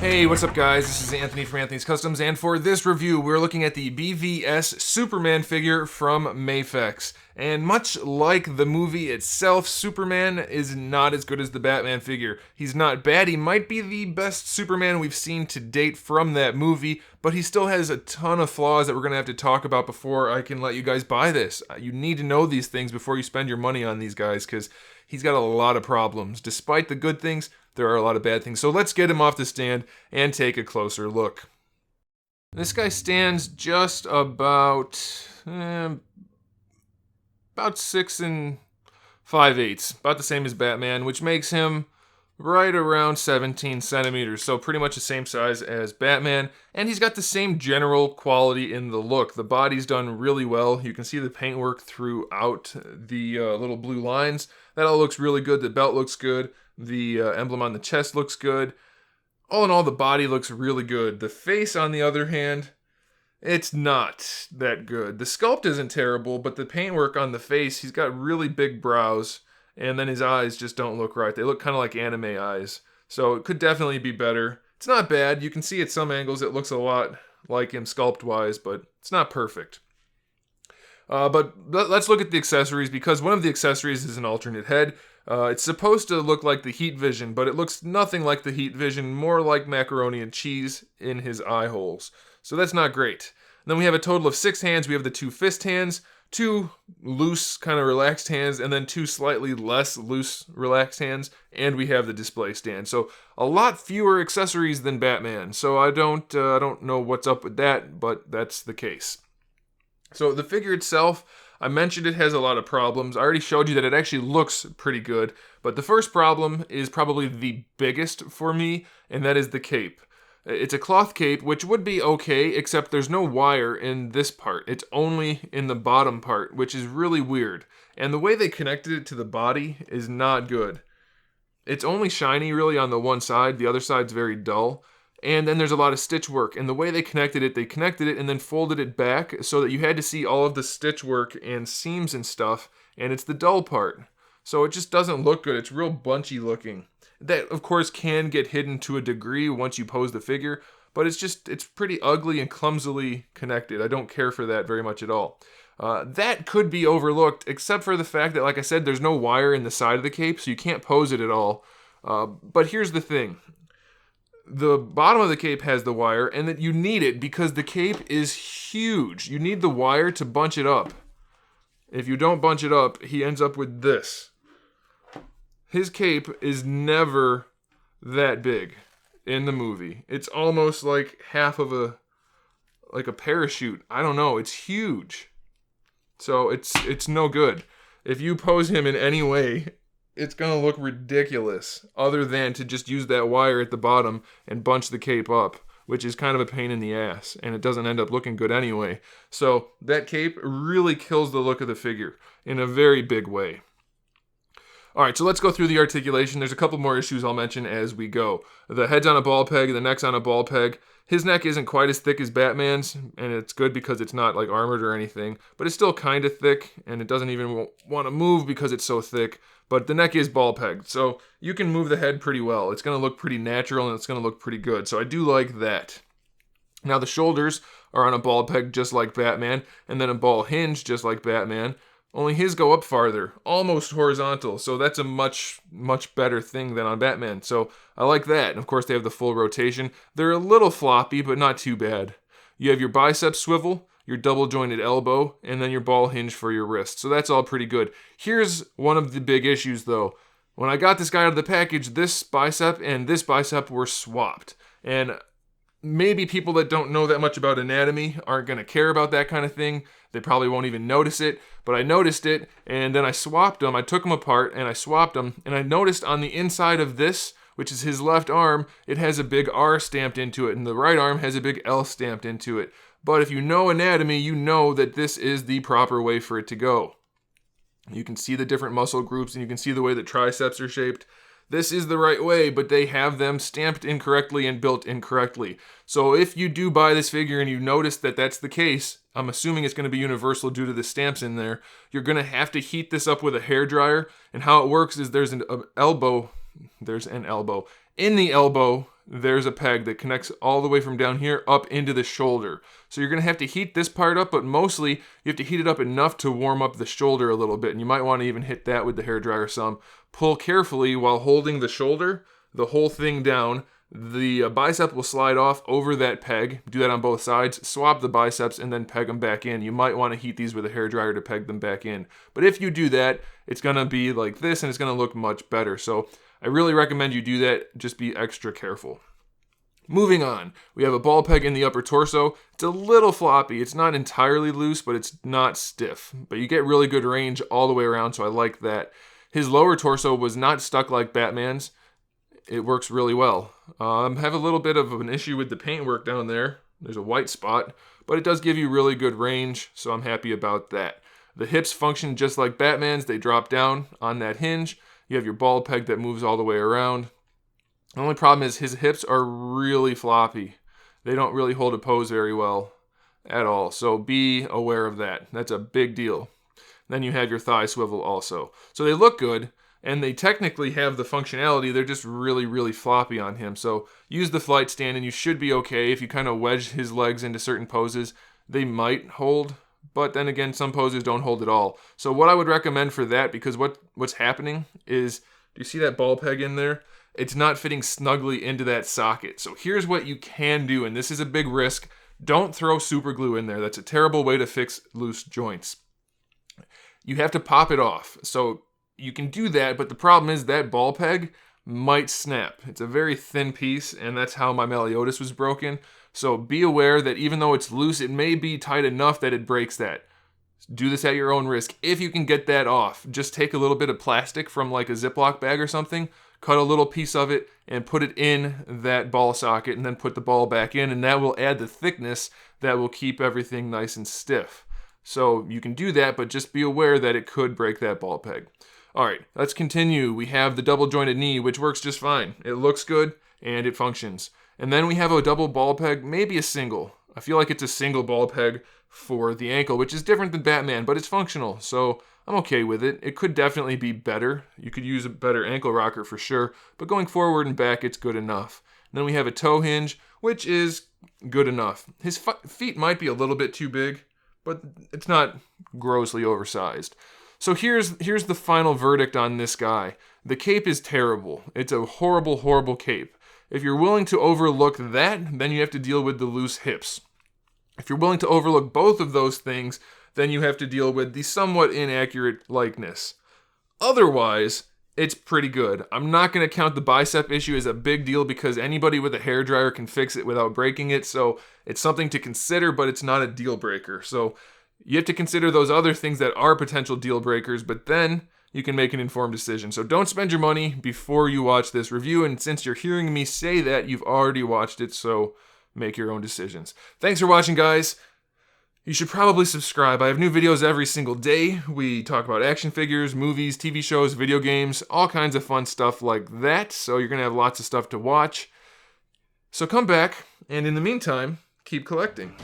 Hey, what's up guys? This is Anthony from Anthony's Customs, and for this review, we're looking at the BVS Superman figure from Mafex. And much like the movie itself, Superman is not as good as the Batman figure. He's not bad, he might be the best Superman we've seen to date from that movie, but he still has a ton of flaws that we're going to have to talk about before I can let you guys buy this. You need to know these things before you spend your money on these guys, because he's got a lot of problems. Despite the good things, there are a lot of bad things. So let's get him off the stand and take a closer look. This guy stands just about 6 5/8, about the same as Batman, which makes him right around 17 centimeters, so pretty much the same size as Batman, and he's got the same general quality in the look. The body's done really well. You can see the paintwork throughout the little blue lines. That all looks really good. The belt looks good. The emblem on the chest looks good. All in all, the body looks really good. The face, on the other hand, it's not that good. The sculpt isn't terrible, but the paintwork on the face, he's got really big brows, and then his eyes just don't look right. They look kind of like anime eyes. So it could definitely be better. It's not bad. You can see at some angles it looks a lot like him sculpt-wise, but it's not perfect. But let's look at the accessories, because one of the accessories is an alternate head. It's supposed to look like the Heat Vision, but it looks nothing like the Heat Vision, more like macaroni and cheese in his eye holes. So that's not great. And then we have a total of 6 hands. We have the 2 fist hands, 2 loose, kind of relaxed hands, and then 2 slightly less loose, relaxed hands, and we have the display stand. So a lot fewer accessories than Batman. So I don't know what's up with that, but that's the case. So the figure itself, I mentioned it has a lot of problems. I already showed you that it actually looks pretty good, but the first problem is probably the biggest for me, and that is the cape. It's a cloth cape, which would be okay, except there's no wire in this part. It's only in the bottom part, which is really weird. And the way they connected it to the body is not good. It's only shiny really on the one side, the other side's very dull. And then there's a lot of stitch work, and the way they connected it and then folded it back so that you had to see all of the stitch work and seams and stuff, and it's the dull part. So it just doesn't look good. It's real bunchy looking. That, of course, can get hidden to a degree once you pose the figure, but it's pretty ugly and clumsily connected. I don't care for that very much at all. That could be overlooked, except for the fact that, like I said, there's no wire in the side of the cape, so you can't pose it at all. But here's the thing. The bottom of the cape has the wire, and that you need it because the cape is huge. You need the wire to bunch it up. If you don't bunch it up, he ends up with this. His cape is never that big in the movie. It's almost like half of a parachute. I don't know. It's huge. So it's no good. If you pose him in any way, it's going to look ridiculous, other than to just use that wire at the bottom and bunch the cape up, which is kind of a pain in the ass, and it doesn't end up looking good anyway. So that cape really kills the look of the figure in a very big way. Alright, so let's go through the articulation. There's a couple more issues I'll mention as we go. The head's on a ball peg, the neck's on a ball peg. His neck isn't quite as thick as Batman's, and it's good because it's not like armored or anything, but it's still kind of thick, and it doesn't even want to move because it's so thick. But the neck is ball pegged, so you can move the head pretty well. It's going to look pretty natural, and it's going to look pretty good, so I do like that. Now the shoulders are on a ball peg just like Batman, and then a ball hinge just like Batman. Only his go up farther, almost horizontal, so that's a much, much better thing than on Batman. So I like that, and of course they have the full rotation. They're a little floppy, but not too bad. You have your bicep swivel, your double jointed elbow, and then your ball hinge for your wrist. So that's all pretty good. Here's one of the big issues though. When I got this guy out of the package, this bicep and this bicep were swapped. And maybe people that don't know that much about anatomy aren't going to care about that kind of thing. They probably won't even notice it, but I noticed it, and then I swapped them. I took them apart, and I swapped them, and I noticed on the inside of this, which is his left arm, it has a big R stamped into it, and the right arm has a big L stamped into it. But if you know anatomy, you know that this is the proper way for it to go. You can see the different muscle groups, and you can see the way the triceps are shaped. This is the right way, but they have them stamped incorrectly and built incorrectly. So if you do buy this figure and you notice that that's the case, I'm assuming it's going to be universal due to the stamps in there, you're going to have to heat this up with a hairdryer. And how it works is there's an elbow in the elbow there's a peg that connects all the way from down here up into the shoulder. So you're gonna have to heat this part up, but mostly you have to heat it up enough to warm up the shoulder a little bit, and you might wanna even hit that with the hairdryer some. Pull carefully while holding the shoulder, the whole thing down. The bicep will slide off over that peg. Do that on both sides. Swap the biceps and then peg them back in. You might want to heat these with a hairdryer to peg them back in. But if you do that, it's going to be like this and it's going to look much better. So I really recommend you do that. Just be extra careful. Moving on, we have a ball peg in the upper torso. It's a little floppy. It's not entirely loose, but it's not stiff. But you get really good range all the way around, so I like that. His lower torso was not stuck like Batman's. It works really well. Have a little bit of an issue with the paintwork down there. There's a white spot, but it does give you really good range, so I'm happy about that. The hips function just like Batman's. They drop down on that hinge. You have your ball peg that moves all the way around. The only problem is his hips are really floppy. They don't really hold a pose very well at all, so be aware of that. That's a big deal. Then you have your thigh swivel also. So they look good, and they technically have the functionality. They're just really, really floppy on him. So use the flight stand and you should be okay. If you kind of wedge his legs into certain poses, they might hold. But then again, some poses don't hold at all. So what I would recommend for that, because what's happening is, do you see that ball peg in there? It's not fitting snugly into that socket. So here's what you can do, and this is a big risk. Don't throw super glue in there. That's a terrible way to fix loose joints. You have to pop it off. So you can do that, but the problem is that ball peg might snap. It's a very thin piece, and that's how my Meliodas was broken. So be aware that even though it's loose, it may be tight enough that it breaks that. Do this at your own risk. If you can get that off, just take a little bit of plastic from like a Ziploc bag or something, cut a little piece of it, and put it in that ball socket, and then put the ball back in, and that will add the thickness that will keep everything nice and stiff. So you can do that, but just be aware that it could break that ball peg. All right, let's continue. We have the double jointed knee, which works just fine. It looks good and it functions. And then we have a double ball peg, maybe a single. I feel like it's a single ball peg for the ankle, which is different than Batman, but it's functional, so I'm okay with it. It could definitely be better. You could use a better ankle rocker for sure, but going forward and back, it's good enough. And then we have a toe hinge, which is good enough. His feet might be a little bit too big, but it's not grossly oversized. So here's the final verdict on this guy. The cape is terrible. It's a horrible, horrible cape. If you're willing to overlook that, then you have to deal with the loose hips. If you're willing to overlook both of those things, then you have to deal with the somewhat inaccurate likeness. Otherwise, it's pretty good. I'm not going to count the bicep issue as a big deal because anybody with a hairdryer can fix it without breaking it, so it's something to consider, but it's not a deal breaker. So you have to consider those other things that are potential deal breakers, but then you can make an informed decision. So don't spend your money before you watch this review, and since you're hearing me say that, you've already watched it, so make your own decisions. Thanks for watching, guys. You should probably subscribe. I have new videos every single day. We talk about action figures, movies, TV shows, video games, all kinds of fun stuff like that, so you're going to have lots of stuff to watch. So come back, and in the meantime, keep collecting.